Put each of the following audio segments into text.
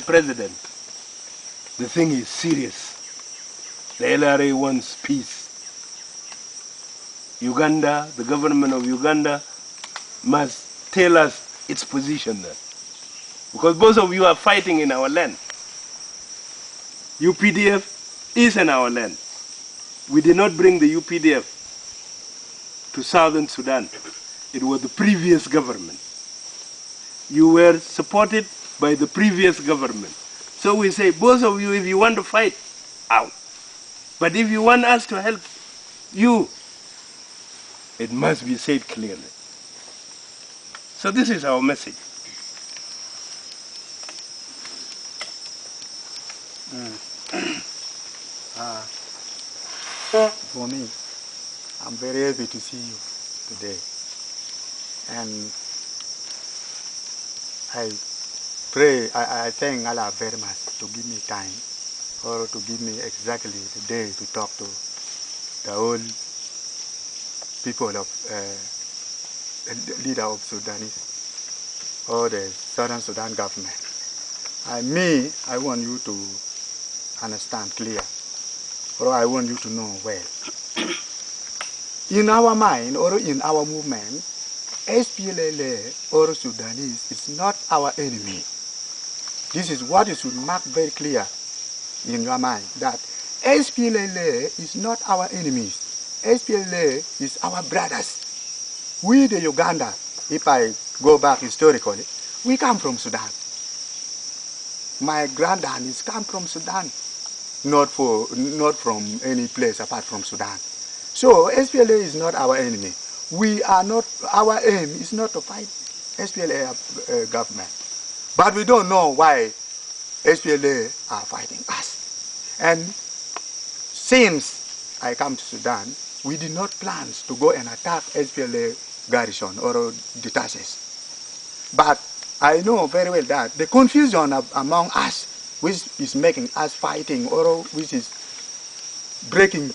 President, the thing is serious. The LRA wants peace. Uganda, the government of Uganda, must tell us its position there. Because both of you are fighting in our land. UPDF is in our land. We did not bring the UPDF to Southern Sudan. It was the previous government. You were supported by the previous government. So we say, both of you, if you want to fight, out. But if you want us to help you, it must be said clearly. So this is our message. For me, I'm very happy to see you today. And I thank Allah very much to give me time or to give me exactly the day to talk to the whole people of the leader of Sudanese or the Southern Sudan government. I want you to understand clear, or I want you to know well. In our mind or in our movement, SPLA or Sudanese is not our enemy. This is what you should mark very clear in your mind, that SPLA is not our enemies. SPLA is our brothers. We the Uganda, if I go back historically, we come from Sudan. My granddad is come from Sudan, not from any place apart from Sudan. So SPLA is not our enemy. We are not, our aim is not to fight SPLA government. But we don't know why SPLA are fighting us. And since I come to Sudan, we did not plan to go and attack SPLA garrison or detaches. But I know very well that the confusion among us, which is making us fighting or which is breaking,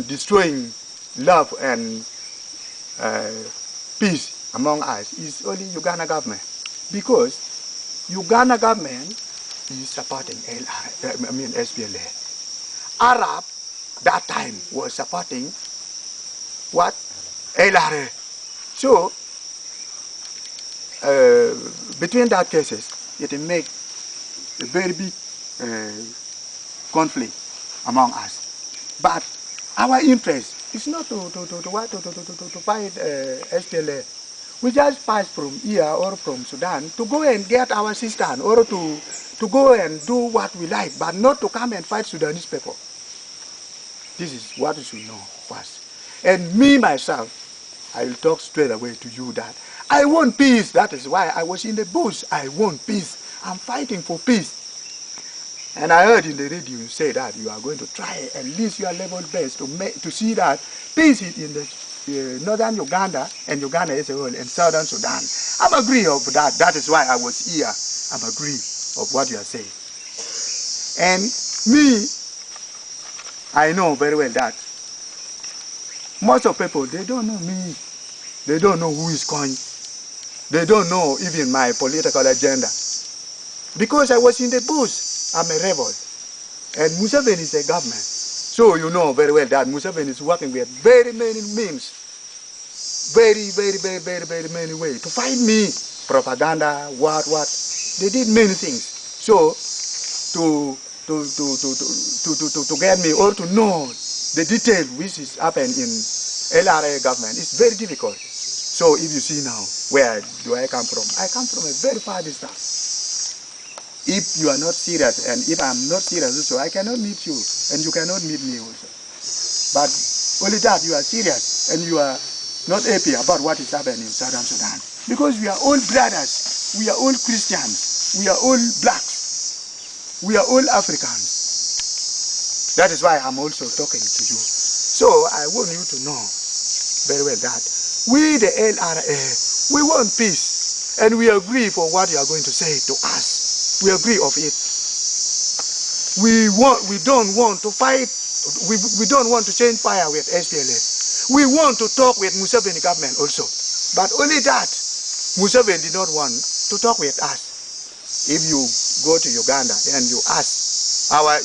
destroying love and peace among us, is only Uganda government. Because Uganda government is supporting SPLA. Arab that time was supporting what? LRA. So between that cases, it makes a very big conflict among us. But our interest is not to fight SPLA. We just pass from here or from Sudan to go and get our sister or to go and do what we like, but not to come and fight Sudanese people. This is what you should know first. And me, myself, I will talk straight away to you that I want peace. That is why I was in the bush. I want peace. I'm fighting for peace. And I heard in the radio you say that you are going to try at least your level best to see that peace is in the northern Uganda and Uganda as a whole and southern Sudan. I'm agree of that. That is why I was here. I'm agree of what you are saying. And me, I know very well that most of people, they don't know me. They don't know who is Kony. They don't know even my political agenda. Because I was in the bush, I'm a rebel. And Museveni is a government. So you know very well that Museveni is working with very many means. Very many ways to fight me. Propaganda, what. They did many things. So to get me or to know the detail which is happening in LRA government is very difficult. So if you see now, where do I come from? I come from a very far distance. If you are not serious, and if I'm not serious also, I cannot meet you, and you cannot meet me also. But only that you are serious, and you are not happy about what is happening in Southern Sudan. Because we are all brothers, we are all Christians, we are all blacks, we are all Africans. That is why I'm also talking to you. So I want you to know very well that we, the LRA, we want peace, and we agree for what you are going to say to us. We agree of it. We don't want to fight. We don't want to change fire with SPLA. We want to talk with Museveni government also, but only that Museveni did not want to talk with us. If you go to Uganda and you ask our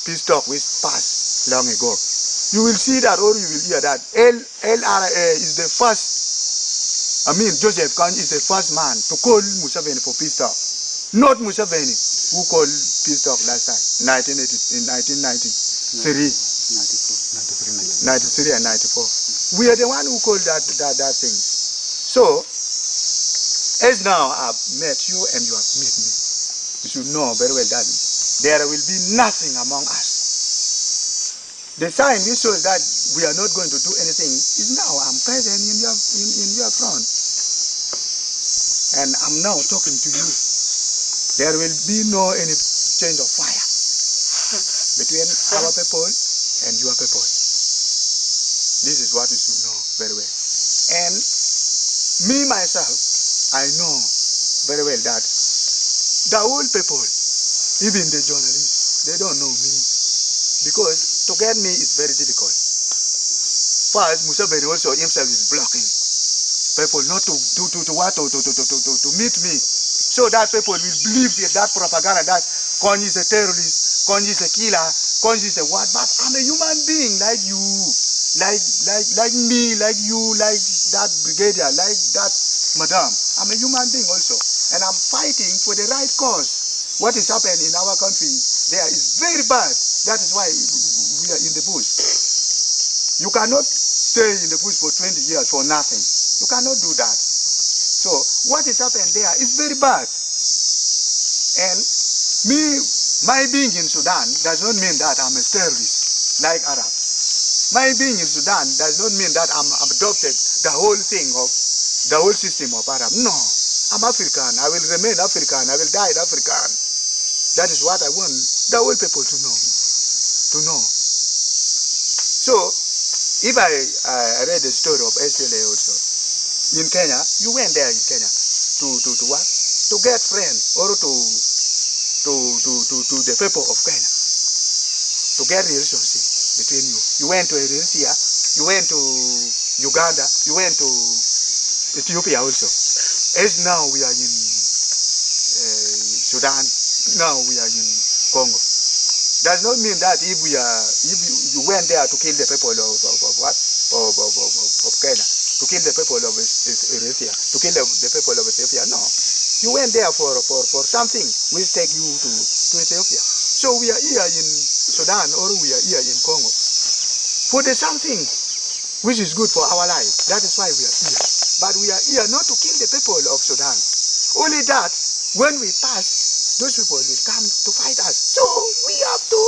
peace talk which passed long ago, you will see that, or you will hear that LRA is the first, Joseph Kony is the first man to call Museveni for peace talk. Not Museveni, who called peace talk last time, in 1993. 93 and 94. We are the one who called that thing. So, as now I've met you and you have met me, you should know very well that there will be nothing among us. The sign which shows that we are not going to do anything is now. I'm present in your front. And I'm now talking to you. There will be no any change of fire between our people and your people. This is what you should know very well. And me myself, I know very well that the whole people, even the journalists, they don't know me. Because to get me is very difficult. First, Museveni also himself is blocking people not to meet me. So that people will believe that propaganda that Kony is a terrorist, Kony is a killer, Kony is a what? But I'm a human being like you, like me, like you, like that brigadier, like that madam. I'm a human being also. And I'm fighting for the right cause. What is happening in our country there is very bad. That is why we are in the bush. You cannot stay in the bush for 20 years for nothing. You cannot do that. So what is happening there is very bad. And my being in Sudan does not mean that I'm a terrorist like Arabs. My being in Sudan does not mean that I'm adopted the whole thing of the whole system of Arab. No, I'm African. I will remain African. I will die African. That is what I want the whole people to know. So, if I read the story of SLA also, in Kenya, you went there in Kenya to what? To get friends or to the people of Kenya, to get relationship between you. You went to Eritrea, you went to Uganda, you went to Ethiopia also. As now we are in Sudan, now we are in Congo. Does not mean that if you went there to kill the people of Kenya, to kill the people of Eritrea, to kill the people of Ethiopia. No, you went there for something which take you to Ethiopia. So we are here in Sudan or we are here in Congo for the something which is good for our life. That is why we are here. But we are here not to kill the people of Sudan. Only that when we pass, those people will come to fight us. So we have to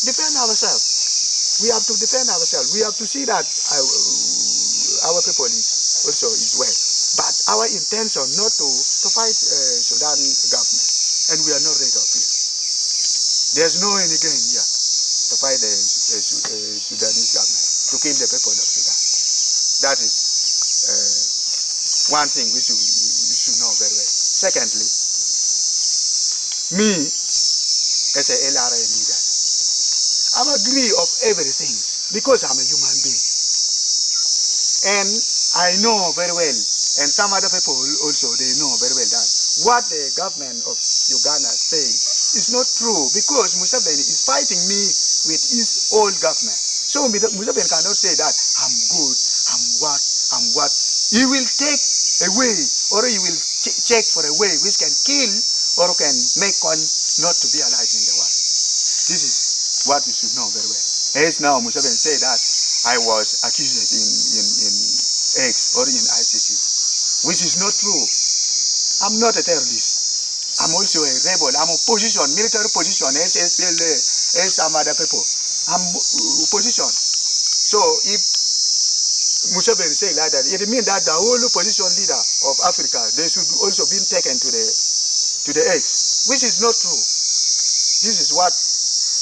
defend ourselves. We have to defend ourselves. We have to see that our people is well. But our intention not to fight Sudan government. And we are not ready of it. There's no any gain here to fight the Sudanese government, to kill the people of Sudan. That is one thing which you should know very well. Secondly, me, as a LRA leader, I'm agree of everything because I'm a human being. And I know very well, and some other people also, they know very well that what the government of Uganda is saying is not true because Museveni is fighting me with his old government. So Museveni cannot say that I'm good, I'm what. He will take away or he will check for a way which can kill or can make one not to be alive in the world. This is what you should know very well. As now Museveni said that I was accused in X or in ICC, which is not true. I'm not a terrorist. I'm also a rebel. I'm opposition, military position, as SPLA, as some other people. I'm opposition. So if Museveni say like that, it means that the whole opposition leader of Africa, they should also be taken to the X, which is not true. This is what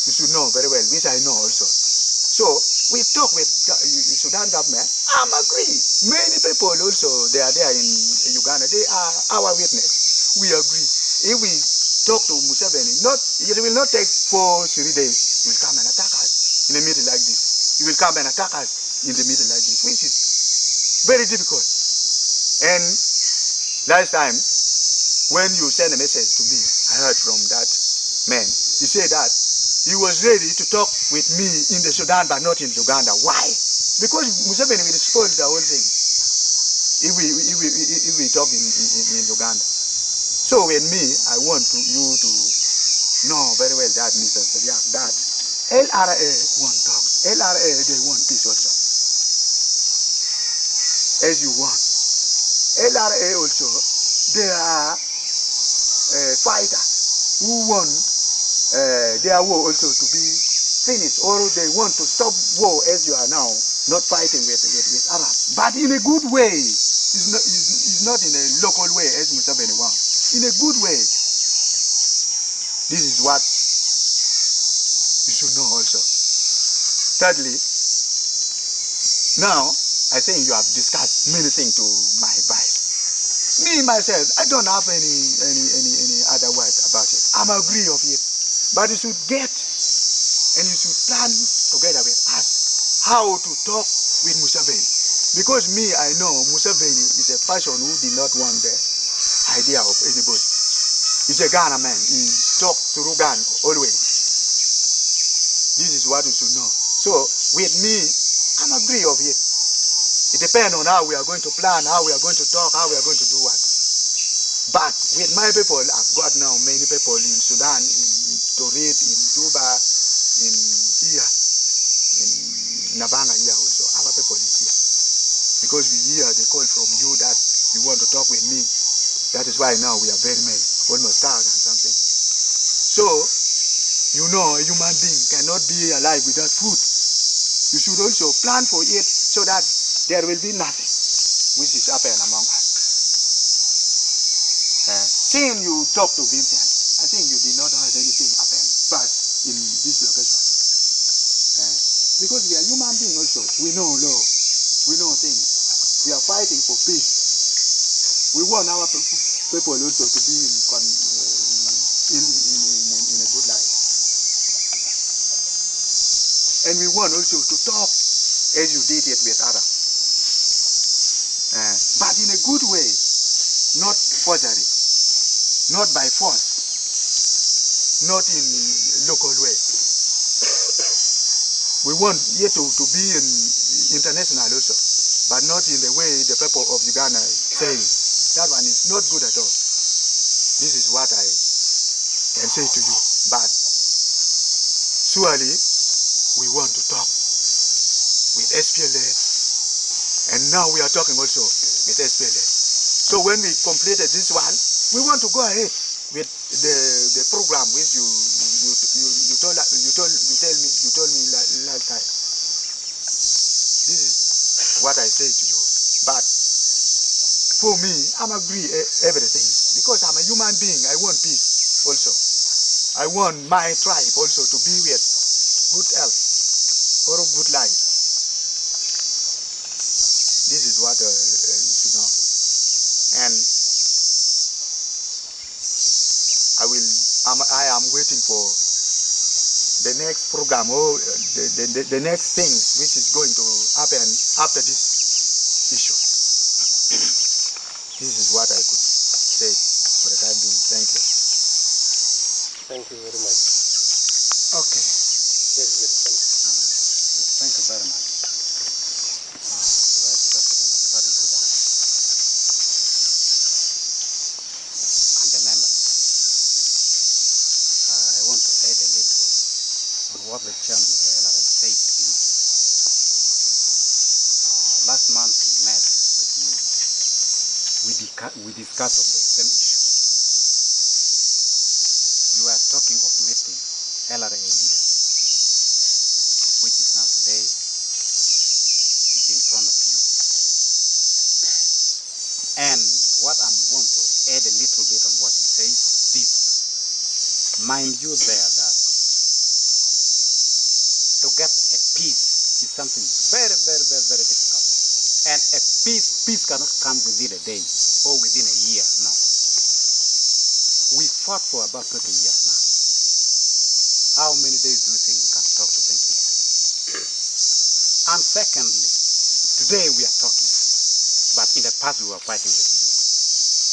you should know very well, which I know also. So we talk with Sudan government. I'm agree. Many people also, they are there in Uganda. They are our witness. We agree. If we talk to Museveni, it will not take 4-3 days. He will come and attack us in a meeting like this. He will come and attack us in the meeting like this, which is very difficult. And last time, when you send a message to me, I heard from that man. He said that he was ready to talk with me in the Sudan but not in Uganda. Why? Because Museveni will spoil the whole thing if we talk in Uganda. So when me, I want you to know very well that, Mr. Seriak, that LRA won't talk. LRA, they want peace also, as you want. LRA also, they are fighters who want their war also to be finished, or they want to stop war as you are now, not fighting with Arabs, but in a good way. It's not in a local way as Museveni wants. In a good way. This is what you should know also. Thirdly, now I think you have discussed many things to my advice. Me myself, I don't have any other word about it. I'm agree of it, but you should get and you should plan together with us how to talk with Museveni. Because me, I know Museveni is a person who did not want the idea of anybody. He's a Ghana man. He talks through Ghana always. This is what you should know. So with me, I'm agree of it. It depends on how we are going to plan, how we are going to talk, how we are going to do what. But with my people, I've got now many people in Sudan, in Torit, in Juba, in here, in Nabanga here also. Our people is here. Because we hear the call from you that you want to talk with me. That is why now we are very many, almost 1,000 something. So, you know, a human being cannot be alive without food. You should also plan for it so that there will be nothing which is happening among us. Seeing you talk to Vincent, I think you did not have anything happen, but in this location. Because we are human beings also, we know law. We know things. We are fighting for peace. We want our people also to be in a good life. And we want also to talk as you did it with others. But in a good way, not forgery, not by force, not in local way. We want it to be in international also, but not in the way the people of Uganda say. That one is not good at all. This is what I can say to you. But surely we want to talk with SPLA, and now we are talking also with SPLA. So when we completed this one, we want to go ahead with the program which you told me last time. This is what I say to you. But for me, I'm agree everything because I'm a human being. I want peace also. I want my tribe also to be with good health or a good life. This is what you should know. And I am waiting for the next program or the next things which is going to happen after this issue. This is what I could say for the time being. Thank you. Thank you very much. Okay. Yes, welcome. Thank you very much. The Vice President of Southern Sudan and the members. I want to add a little on what the chairman of the LRA said to you. Last month we met with you. We discussed of the same issue. You are talking of meeting LRA leader, which is now today is in front of you. And what I want to add a little bit on what he says is this. Mind you there that to get a peace is something very, very, very, very difficult. And a peace cannot come within a day or within a year, no. We fought for about 20 years now. How many days do you think we can talk to bring peace? And secondly, today we are talking, but in the past we were fighting with you.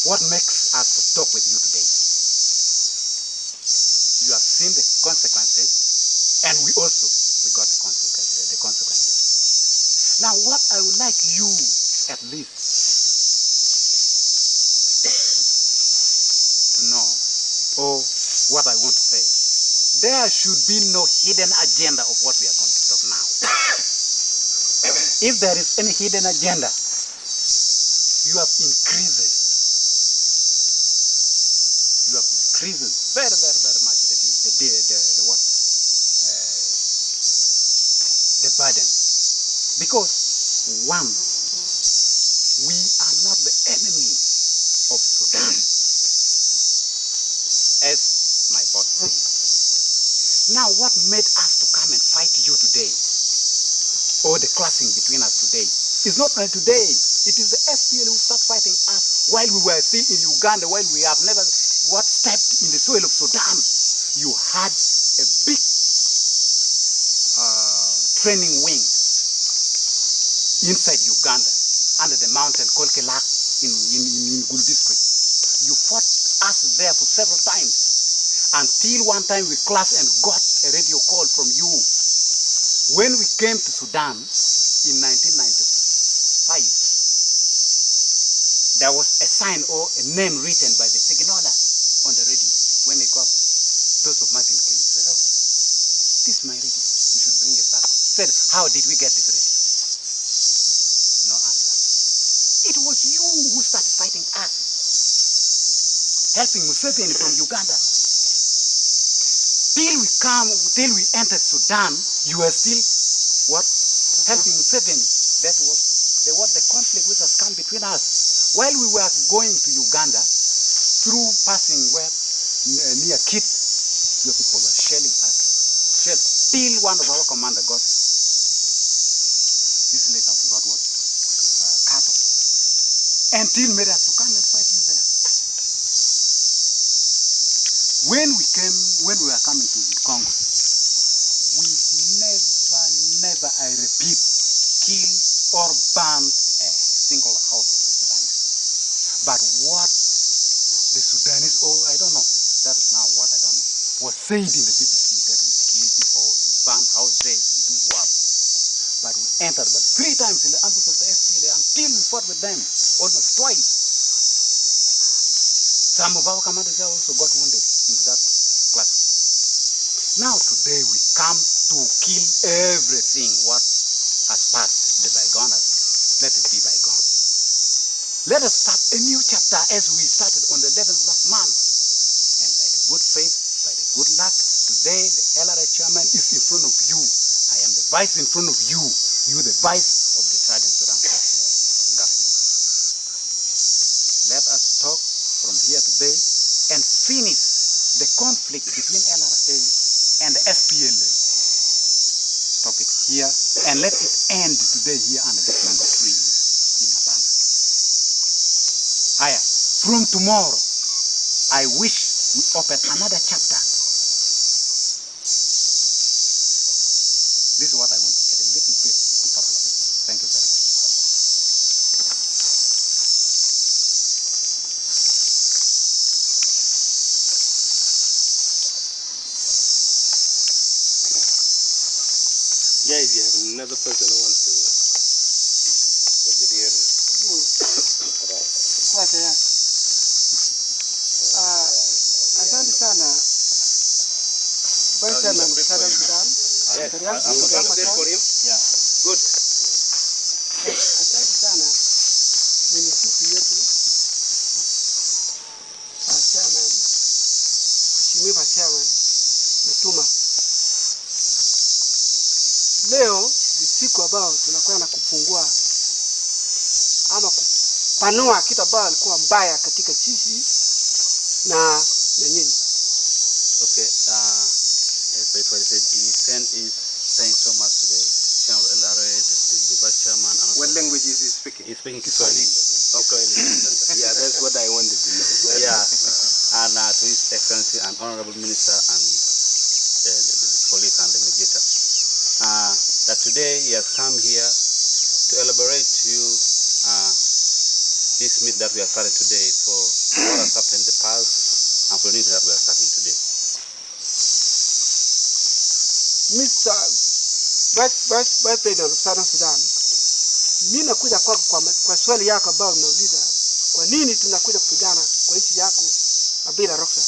What makes us to talk with you today? You are consequences, and we got the consequences. Now, what I would like you, at least, to know, or what I want to say, there should be no hidden agenda of what we are going to talk now. If there is any hidden agenda, you have increases. You have increases very, very, very much the burden. Because one, we are not the enemy of Sudan, as my boss said. Now, what made us to come and fight you today, or the clashing between us today, is not only today. It is the SPL who started fighting us while we were still in Uganda, while we have never stepped in the soil of Sudan. You had a big training wing inside Uganda, under the mountain called Kelak in Gul district. You fought us there for several times, until one time we clashed and got a radio call from you. When we came to Sudan in 1995, there was a sign or a name written by the signaler on the radio. When he got those of Martin Keny, he said, "Oh, this is my radio. We should bring it back." Said, "How did we get this radio?" No answer. It was you who started fighting us, helping Museveni from Uganda. Till we entered Sudan, you were still helping Museveni. That was the conflict which has come between us. While we were going to Uganda, through passing near Kit, your people were shelling us. Till one of our commander got his leg, I forgot what, cut off. Until made us to come and fight you there. When we were coming to the Congo, we never, I repeat, killed or burned a single house of the Sudanese. But what the Sudanese, I don't know, that is now what I don't know, was said in the BBC that we kill people, we burn houses, we do what? But we entered, but 3 times in the ambush of the SPLA until we fought with them, almost twice. Some of our commanders also got wounded into that class. Now today we come to kill everything what has passed. The bygone has it. Let it be bygone. Let us start a new chapter as we started on the 11th last month. And by the good faith, by the good luck, today the LRA chairman is in front of you. I am the vice in front of you. You the vice of the Southern Sudan government. Let us talk from here today and finish the conflict between LRA and the SPLA. Stop it here and let it end today here under this mango tree in Mabanga. From tomorrow, I wish we open another chapter. This is what I want to add a little bit on top of this one. Thank you very much. Yeah, if you have another person who wants to. Asante sana Vice Chairman of Southern Sudan. Yeah. Good. Asante sana mwenyekiti yetu Chairman, Mheshimiwa Chairman Mtuma. Leo ni siku ambayo tunakuwa na kupungua ama kupanua kitu ambacho alikuwa mbaya katika sisi na nyinyi. Okay, as Paitwali said, he's saying so much to the chairman of LRA, the vice chairman. And what language is he speaking? He's speaking Kiswahili. Okay. Yeah, that's what I wanted to know. Yeah, and to His Excellency and Honorable Minister and the colleague and the mediator. That today he has come here to elaborate to you this meet that we are starting today for what has happened in the past and for the news that we are starting today. Vice President of Southern Sudan, mimi nakuja kwa swali yako ambao unauliza, kwa nini tunakuja kupigana kwa nchi yako bila ruhusa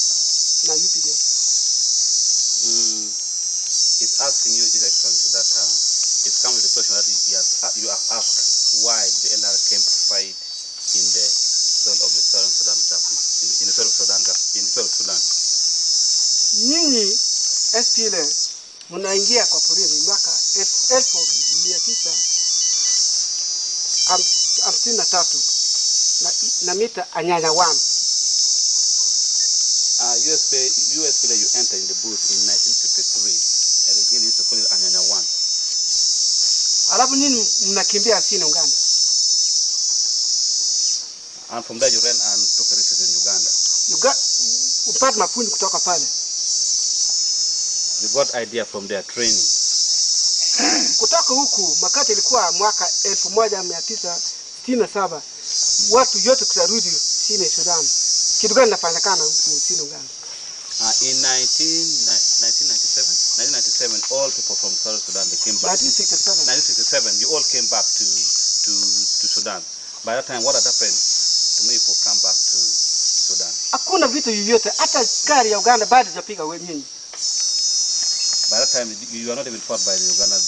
na UPDF? It's asking you, His Excellency, that it's come with the question that you have asked why the LRA came to fight in the soil of the Southern Sudan, in the soil of Sudan. Nyinyi SPLA mnaingia kwa porini mwaka 1953 na mita Anyanya 1. USPLA, you entered in the booth in 1953, and again used to call it Anyanya 1. Alafu nini mnakimbia asini Uganda? And from there you ran and took a refuge in Uganda. Upate mafunzo kutoka pale. You got idea from their training. Kutoka huku makati ilikuwa mwaka 1967, watu yote kusarudi sini Sudan. Kitu gani nafanyakana huku sini Uganda? In 1997, all people from South Sudan, they came back. 1967, you all came back to Sudan. By that time, what had happened to many people come back to Sudan? Hakuna vitu yoyote, hata askari ya Uganda bado hajapiga wewe nyinyi. By that time, you are not even fought by the Uganda